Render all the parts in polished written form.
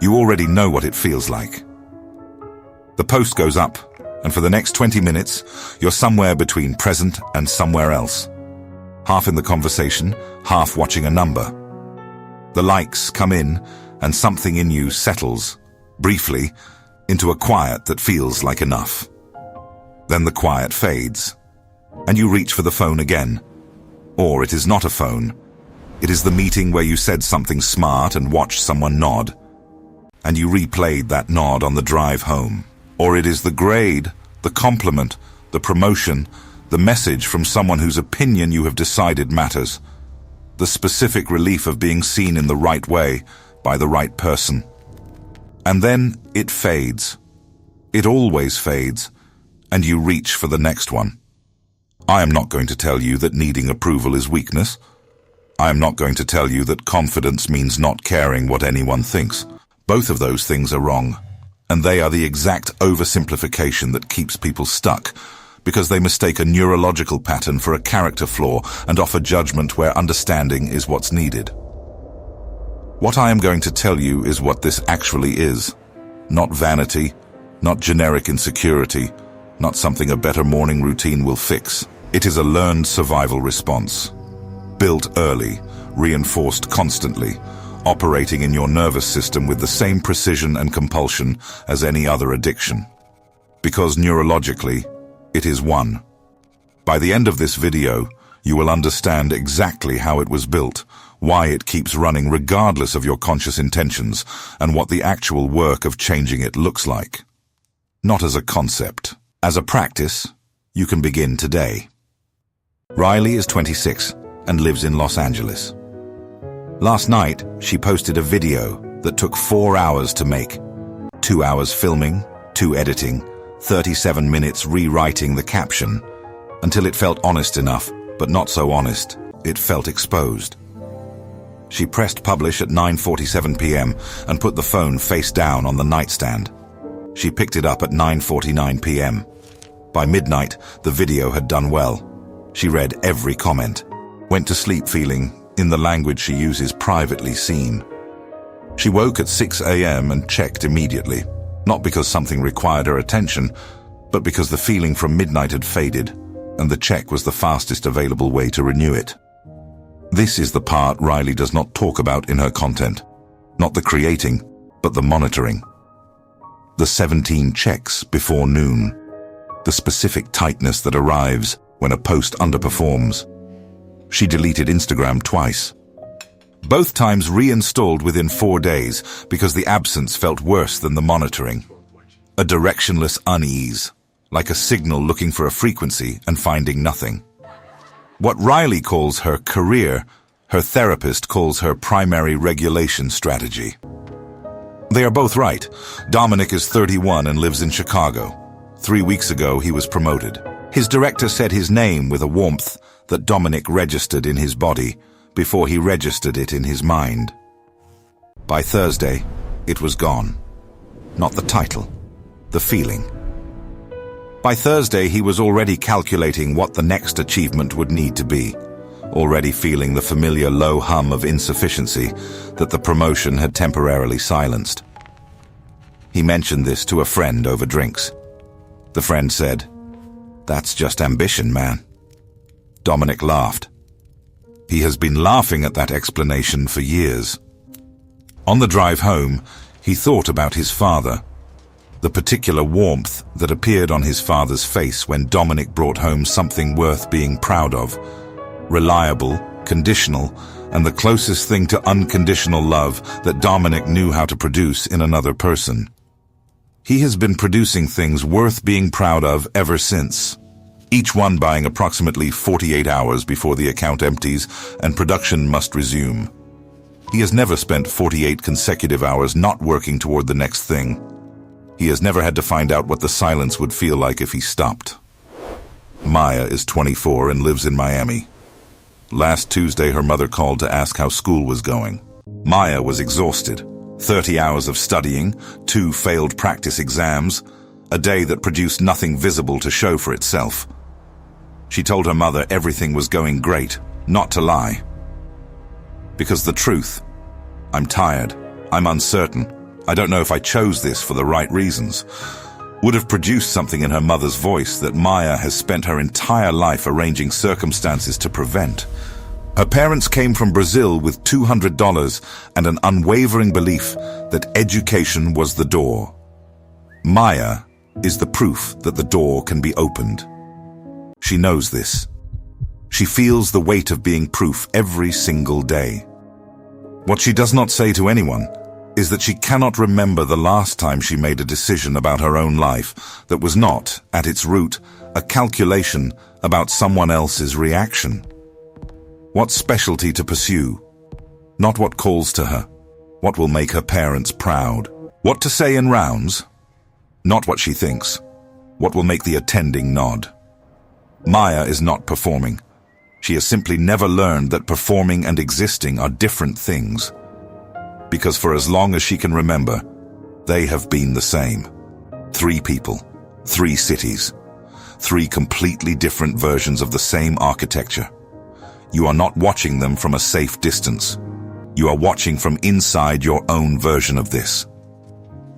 You already know what it feels like. The post goes up, and for the next 20 minutes, you're somewhere between present and somewhere else. Half in the conversation, half watching a number. The likes come in, and something in you settles, briefly, into a quiet that feels like enough. Then the quiet fades, and you reach for the phone again. Or it is not a phone. It is the meeting where you said something smart and watched someone nod, and you replayed that nod on the drive home. Or it is the grade, the compliment, the promotion, the message from someone whose opinion you have decided matters. The specific relief of being seen in the right way by the right person. And then it fades. It always fades, and you reach for the next one. I am not going to tell you that needing approval is weakness. I am not going to tell you that confidence means not caring what anyone thinks. Both of those things are wrong. And they are the exact oversimplification that keeps people stuck, because they mistake a neurological pattern for a character flaw and offer judgment where understanding is what's needed. What I am going to tell you is what this actually is. Not vanity, not generic insecurity, not something a better morning routine will fix. It is a learned survival response. Built early, reinforced constantly, operating in your nervous system with the same precision and compulsion as any other addiction. Because neurologically, it is one. By the end of this video, you will understand exactly how it was built, why it keeps running regardless of your conscious intentions, and what the actual work of changing it looks like. Not as a concept. As a practice, you can begin today. Riley is 26 and lives in Los Angeles. Last night, she posted a video that took 4 hours to make. 2 hours filming, 2 editing, 37 minutes rewriting the caption, until it felt honest enough, but not so honest, it felt exposed. She pressed publish at 9:47 p.m. and put the phone face down on the nightstand. She picked it up at 9:49 p.m. By midnight, the video had done well. She read every comment, went to sleep feeling, in the language she uses, privately seen. She woke at 6 a.m. and checked immediately, not because something required her attention, but because the feeling from midnight had faded, and the check was the fastest available way to renew it. This is the part Riley does not talk about in her content. Not the creating, but the monitoring. The 17 checks before noon. The specific tightness that arrives when a post underperforms. She deleted Instagram twice. Both times reinstalled within 4 days because the absence felt worse than the monitoring. A directionless unease, like a signal looking for a frequency and finding nothing. What Riley calls her career, her therapist calls her primary regulation strategy. They are both right. Dominic is 31 and lives in Chicago. 3 weeks ago, he was promoted. His director said his name with a warmth that Dominic registered in his body before he registered it in his mind. By Thursday, it was gone. Not the title, the feeling. By Thursday, he was already calculating what the next achievement would need to be, already feeling the familiar low hum of insufficiency that the promotion had temporarily silenced. He mentioned this to a friend over drinks. The friend said, "That's just ambition, man." Dominic laughed. He has been laughing at that explanation for years. On the drive home, he thought about his father, the particular warmth that appeared on his father's face when Dominic brought home something worth being proud of. Reliable, conditional, and the closest thing to unconditional love that Dominic knew how to produce in another person. He has been producing things worth being proud of ever since. Each one buying approximately 48 hours before the account empties and production must resume. He has never spent 48 consecutive hours not working toward the next thing. He has never had to find out what the silence would feel like if he stopped. Maya is 24 and lives in Miami. Last Tuesday, her mother called to ask how school was going. Maya was exhausted. 30 hours of studying, 2 failed practice exams, a day that produced nothing visible to show for itself. She told her mother everything was going great, not to lie. Because the truth, I'm tired, I'm uncertain, I don't know if I chose this for the right reasons, would have produced something in her mother's voice that Maya has spent her entire life arranging circumstances to prevent. Her parents came from Brazil with $200 and an unwavering belief that education was the door. Maya is the proof that the door can be opened. She knows this. She feels the weight of being proof every single day. What she does not say to anyone is that she cannot remember the last time she made a decision about her own life that was not, at its root, a calculation about someone else's reaction. What specialty to pursue? Not what calls to her. What will make her parents proud? What to say in rounds? Not what she thinks. What will make the attending nod? Maya is not performing. She has simply never learned that performing and existing are different things. Because for as long as she can remember, they have been the same. 3 people, 3 cities, 3 completely different versions of the same architecture. You are not watching them from a safe distance. You are watching from inside your own version of this.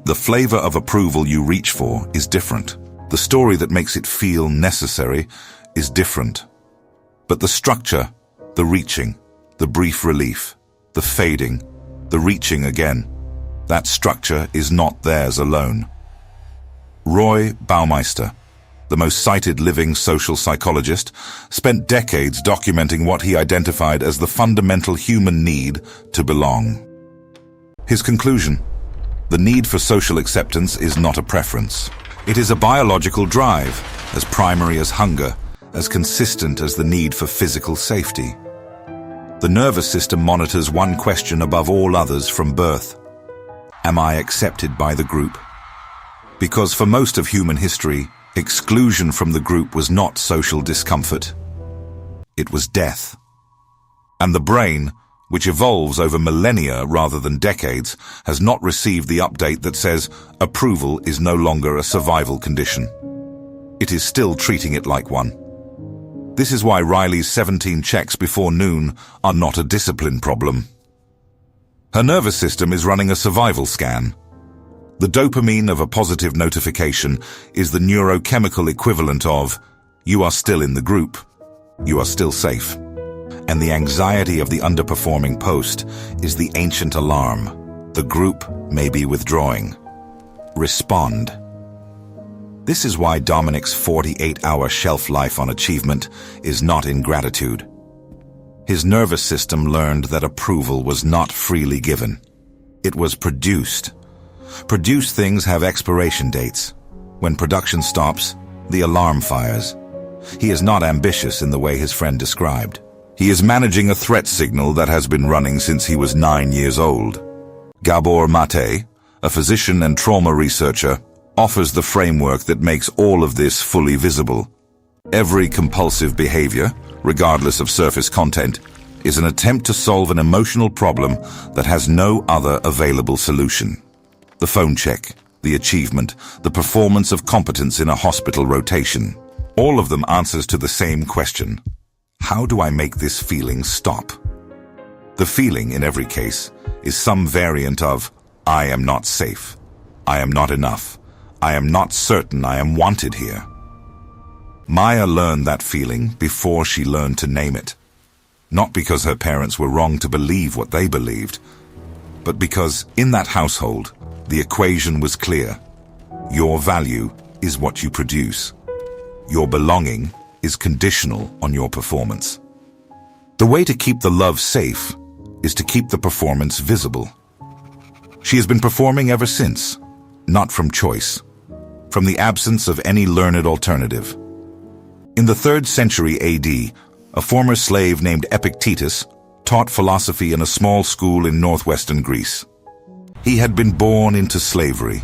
The flavor of approval you reach for is different. The story that makes it feel necessary is different. But the structure, the reaching, the brief relief, the fading, the reaching again, that structure is not theirs alone. Roy Baumeister, the most cited living social psychologist, spent decades documenting what he identified as the fundamental human need to belong. His conclusion: the need for social acceptance is not a preference. It is a biological drive, as primary as hunger, as consistent as the need for physical safety. The nervous system monitors one question above all others from birth: am I accepted by the group? Because for most of human history, exclusion from the group was not social discomfort. It was death. And the brain, which evolves over millennia rather than decades, has not received the update that says approval is no longer a survival condition. It is still treating it like one. This is why Riley's 17 checks before noon are not a discipline problem. Her nervous system is running a survival scan. The dopamine of a positive notification is the neurochemical equivalent of, you are still in the group, you are still safe. And the anxiety of the underperforming post is the ancient alarm, the group may be withdrawing. Respond. This is why Dominic's 48-hour shelf life on achievement is not ingratitude. His nervous system learned that approval was not freely given. It was produced. Produced things have expiration dates. When production stops, the alarm fires. He is not ambitious in the way his friend described. He is managing a threat signal that has been running since he was 9 years old. Gabor Mate, a physician and trauma researcher, offers the framework that makes all of this fully visible. Every compulsive behavior, regardless of surface content, is an attempt to solve an emotional problem that has no other available solution. The phone check, the achievement, the performance of competence in a hospital rotation. All of them answers to the same question: how do I make this feeling stop? The feeling, in every case, is some variant of, I am not safe, I am not enough, I am not certain I am wanted here. Maya learned that feeling before she learned to name it. Not because her parents were wrong to believe what they believed, but because in that household, the equation was clear. Your value is what you produce. Your belonging is conditional on your performance. The way to keep the love safe is to keep the performance visible. She has been performing ever since, not from choice, from the absence of any learned alternative. In the 3rd century AD, a former slave named Epictetus taught philosophy in a small school in northwestern Greece. He had been born into slavery.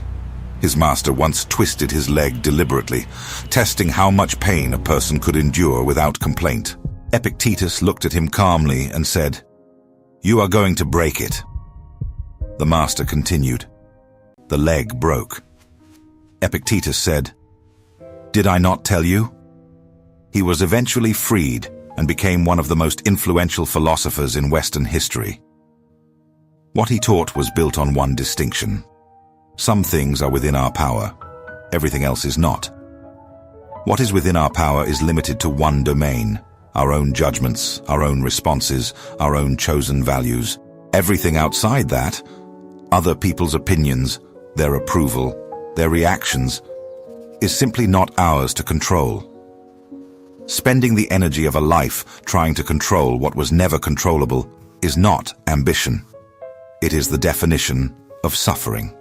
His master once twisted his leg deliberately, testing how much pain a person could endure without complaint. Epictetus looked at him calmly and said, "You are going to break it." The master continued. The leg broke. Epictetus said, "Did I not tell you?" He was eventually freed and became one of the most influential philosophers in Western history. What he taught was built on one distinction. Some things are within our power. Everything else is not. What is within our power is limited to one domain: our own judgments, our own responses, our own chosen values. Everything outside that, other people's opinions, their approval, their reactions, is simply not ours to control. Spending the energy of a life trying to control what was never controllable is not ambition. It is the definition of suffering.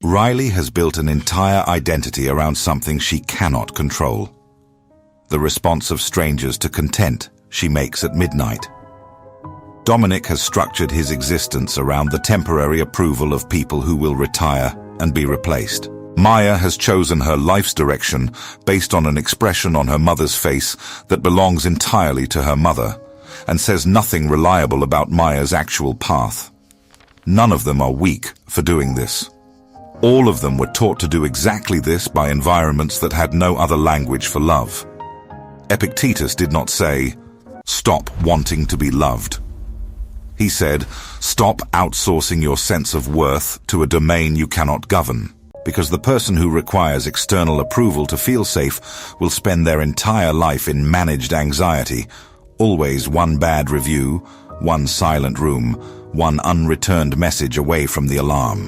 Riley has built an entire identity around something she cannot control: the response of strangers to content she makes at midnight. Dominic has structured his existence around the temporary approval of people who will retire and be replaced. Maya has chosen her life's direction based on an expression on her mother's face that belongs entirely to her mother, and says nothing reliable about Maya's actual path. None of them are weak for doing this. All of them were taught to do exactly this by environments that had no other language for love. Epictetus did not say, "Stop wanting to be loved." He said, "Stop outsourcing your sense of worth to a domain you cannot govern." Because the person who requires external approval to feel safe will spend their entire life in managed anxiety, always one bad review, one silent room, one unreturned message away from the alarm.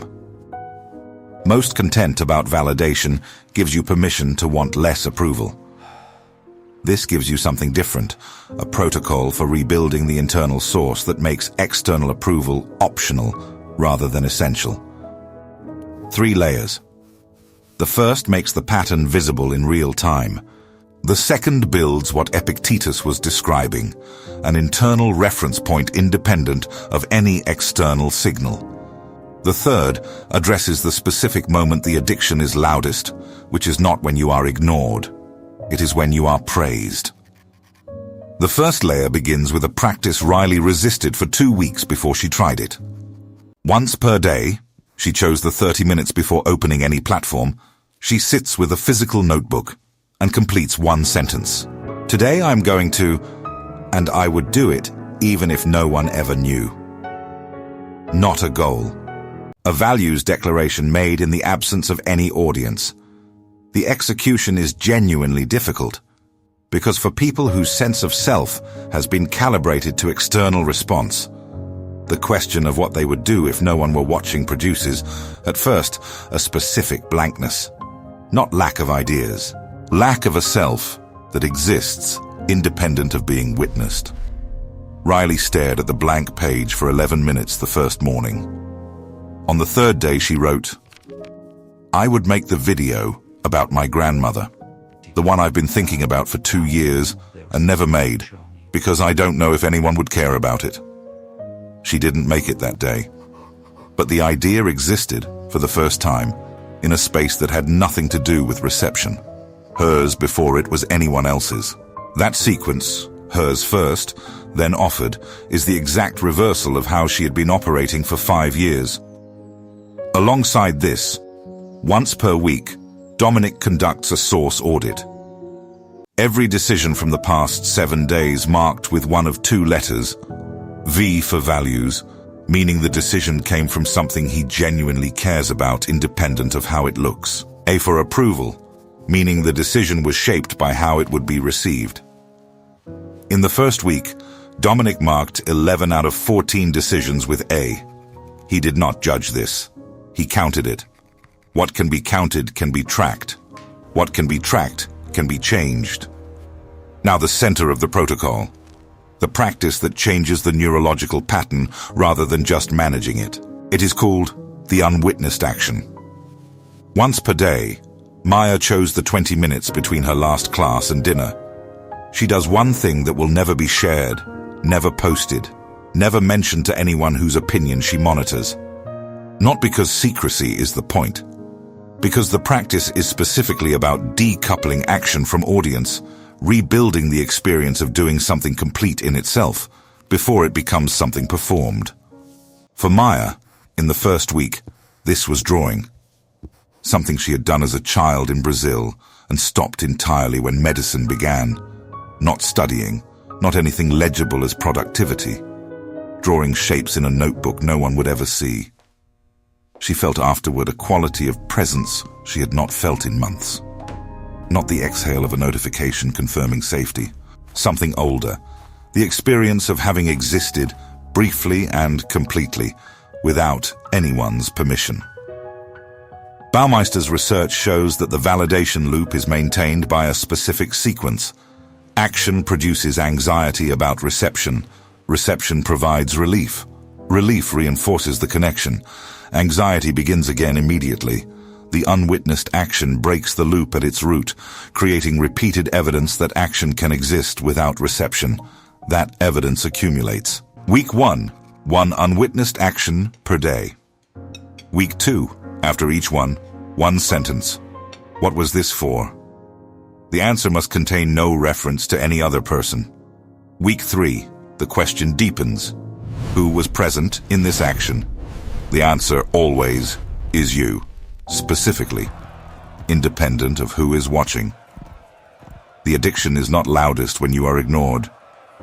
Most content about validation gives you permission to want less approval. This gives you something different, a protocol for rebuilding the internal source that makes external approval optional rather than essential. 3 layers. The first makes the pattern visible in real time. The second builds what Epictetus was describing, an internal reference point independent of any external signal. The third addresses the specific moment the addiction is loudest, which is not when you are ignored. It is when you are praised. The first layer begins with a practice Riley resisted for 2 weeks before she tried it. Once per day, she chose the 30 minutes before opening any platform, she sits with a physical notebook and completes one sentence. "Today I'm going to, and I would do it even if no one ever knew." Not a goal. A values declaration made in the absence of any audience. The execution is genuinely difficult, because for people whose sense of self has been calibrated to external response, the question of what they would do if no one were watching produces, at first, a specific blankness. Not lack of ideas, lack of a self that exists independent of being witnessed. Riley stared at the blank page for 11 minutes the first morning. On the third day she wrote, "I would make the video about my grandmother, the one I've been thinking about for 2 years and never made, because I don't know if anyone would care about it." She didn't make it that day, but the idea existed for the first time in a space that had nothing to do with reception. Hers before it was anyone else's. That sequence, hers first, then offered, is the exact reversal of how she had been operating for 5 years. Alongside this, once per week, Dominic conducts a source audit. Every decision from the past 7 days marked with one of 2 letters, V for values, meaning the decision came from something he genuinely cares about independent of how it looks. A for approval, meaning the decision was shaped by how it would be received. In the first week, Dominic marked 11 out of 14 decisions with A. He did not judge this. He counted it. What can be counted can be tracked. What can be tracked can be changed. Now the center of the protocol. The practice that changes the neurological pattern rather than just managing it. It is called the unwitnessed action. Once per day, Maya chose the 20 minutes between her last class and dinner. She does one thing that will never be shared, never posted, never mentioned to anyone whose opinion she monitors. Not because secrecy is the point, because the practice is specifically about decoupling action from audience, rebuilding the experience of doing something complete in itself before it becomes something performed. For Maya, in the first week, this was drawing. Something she had done as a child in Brazil and stopped entirely when medicine began. Not studying, not anything legible as productivity. Drawing shapes in a notebook no one would ever see. She felt afterward a quality of presence she had not felt in months. Not the exhale of a notification confirming safety. Something older. The experience of having existed briefly and completely without anyone's permission. Baumeister's research shows that the validation loop is maintained by a specific sequence. Action produces anxiety about reception. Reception provides relief. Relief reinforces the connection. Anxiety begins again immediately. The unwitnessed action breaks the loop at its root, creating repeated evidence that action can exist without reception. That evidence accumulates. Week 1, 1 unwitnessed action per day. Week 2, after each one, 1 sentence. What was this for? The answer must contain no reference to any other person. Week 3, the question deepens. Who was present in this action? The answer always is you, specifically, independent of who is watching. The addiction is not loudest when you are ignored.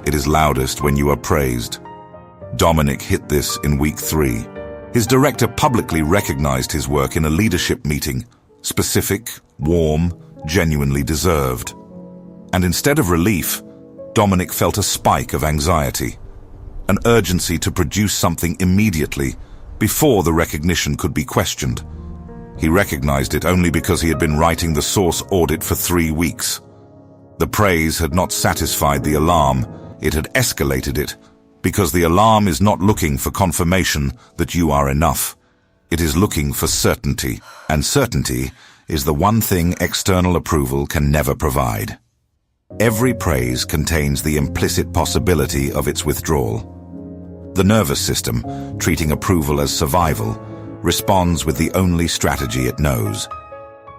It is loudest when you are praised. Dominic hit this in week 3. His director publicly recognized his work in a leadership meeting. Specific, warm, genuinely deserved. And instead of relief, Dominic felt a spike of anxiety. An urgency to produce something immediately, before the recognition could be questioned. He recognized it only because he had been writing the source audit for 3 weeks. The praise had not satisfied the alarm, it had escalated it, because the alarm is not looking for confirmation that you are enough. It is looking for certainty, and certainty is the one thing external approval can never provide. Every praise contains the implicit possibility of its withdrawal. The nervous system, treating approval as survival, responds with the only strategy it knows.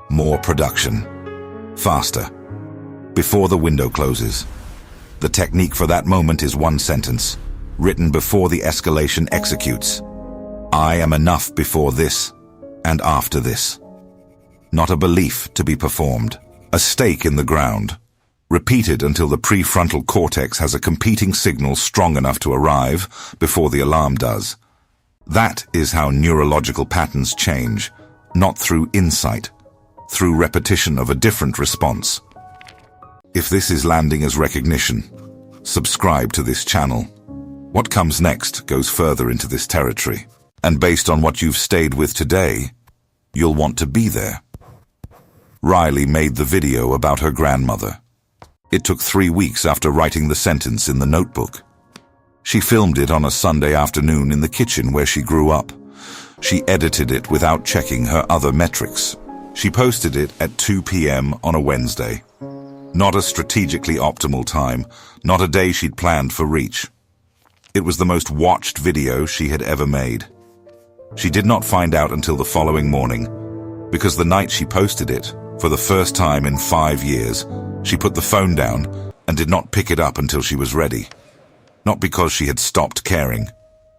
More production. Faster. Before the window closes. The technique for that moment is 1 sentence, written before the escalation executes. I am enough before this and after this. Not a belief to be performed. A stake in the ground. Repeated until the prefrontal cortex has a competing signal strong enough to arrive before the alarm does. That is how neurological patterns change, not through insight, through repetition of a different response. If this is landing as recognition, subscribe to this channel. What comes next goes further into this territory, and based on what you've stayed with today, you'll want to be there. Riley made the video about her grandmother. It took 3 weeks after writing the sentence in the notebook. She filmed it on a Sunday afternoon in the kitchen where she grew up. She edited it without checking her other metrics. She posted it at 2 p.m. on a Wednesday. Not a strategically optimal time, not a day she'd planned for reach. It was the most watched video she had ever made. She did not find out until the following morning, because the night she posted it, for the first time in 5 years, she put the phone down and did not pick it up until she was ready. Not because she had stopped caring,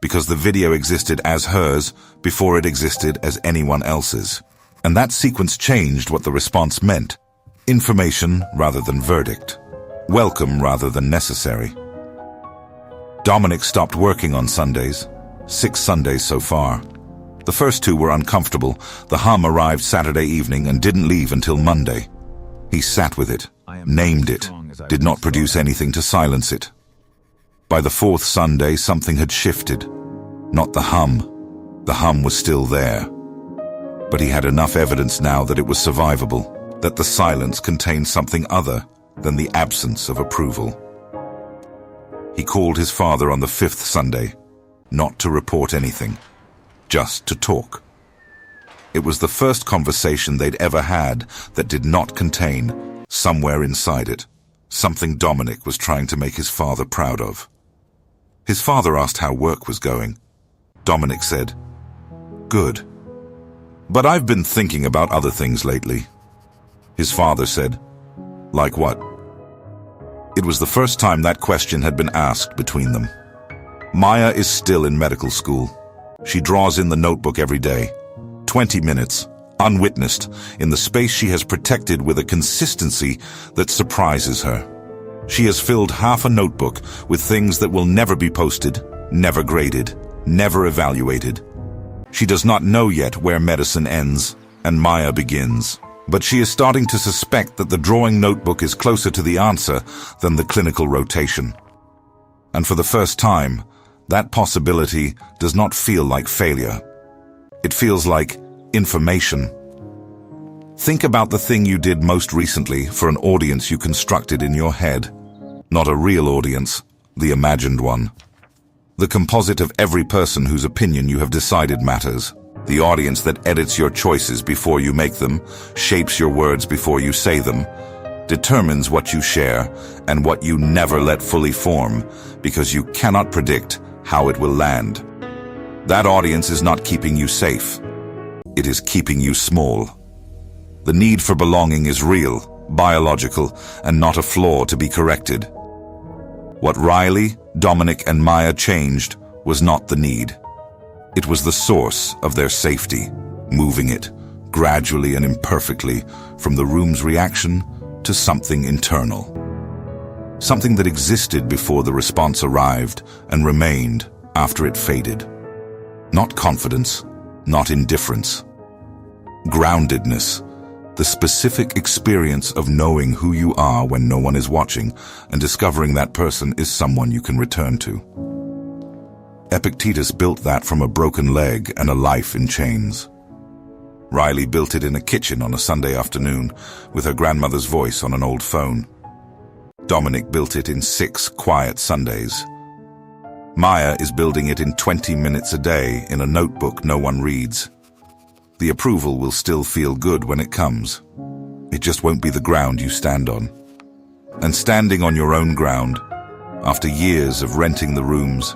because the video existed as hers before it existed as anyone else's. And that sequence changed what the response meant. Information rather than verdict. Welcome rather than necessary. Dominic stopped working on Sundays. 6 Sundays so far. The first 2 were uncomfortable. The hum arrived Saturday evening and didn't leave until Monday. He sat with it, named it, did not produce anything to silence it. By the 4th Sunday, something had shifted. Not the hum. The hum was still there. But he had enough evidence now that it was survivable, that the silence contained something other than the absence of approval. He called his father on the 5th Sunday, not to report anything, just to talk. It was the first conversation they'd ever had that did not contain, somewhere inside it, something Dominic was trying to make his father proud of. His father asked how work was going. Dominic said, "Good. But I've been thinking about other things lately." His father said, "Like what?" It was the first time that question had been asked between them. Maya is still in medical school. She draws in the notebook every day. 20 minutes, unwitnessed, in the space she has protected with a consistency that surprises her. She has filled half a notebook with things that will never be posted, never graded, never evaluated. She does not know yet where medicine ends and Maya begins, but she is starting to suspect that the drawing notebook is closer to the answer than the clinical rotation. And for the first time, that possibility does not feel like failure. It feels like information. Think about the thing you did most recently for an audience you constructed in your head. Not a real audience, the imagined one. The composite of every person whose opinion you have decided matters. The audience that edits your choices before you make them, shapes your words before you say them, determines what you share and what you never let fully form, because you cannot predict how it will land. That audience is not keeping you safe. It is keeping you small. The need for belonging is real, biological, and not a flaw to be corrected. What Riley, Dominic, and Maya changed was not the need. It was the source of their safety, moving it, gradually and imperfectly, from the room's reaction to something internal. Something that existed before the response arrived and remained after it faded. Not confidence, not indifference. Groundedness, the specific experience of knowing who you are when no one is watching and discovering that person is someone you can return to. Epictetus built that from a broken leg and a life in chains. Riley built it in a kitchen on a Sunday afternoon with her grandmother's voice on an old phone. Dominic built it in 6 quiet Sundays. Maya is building it in 20 minutes a day in a notebook no one reads. The approval will still feel good when it comes. It just won't be the ground you stand on. And standing on your own ground, after years of renting the rooms,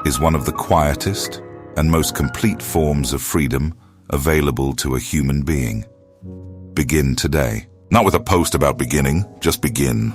is one of the quietest and most complete forms of freedom available to a human being. Begin today. Not with a post about beginning, just begin.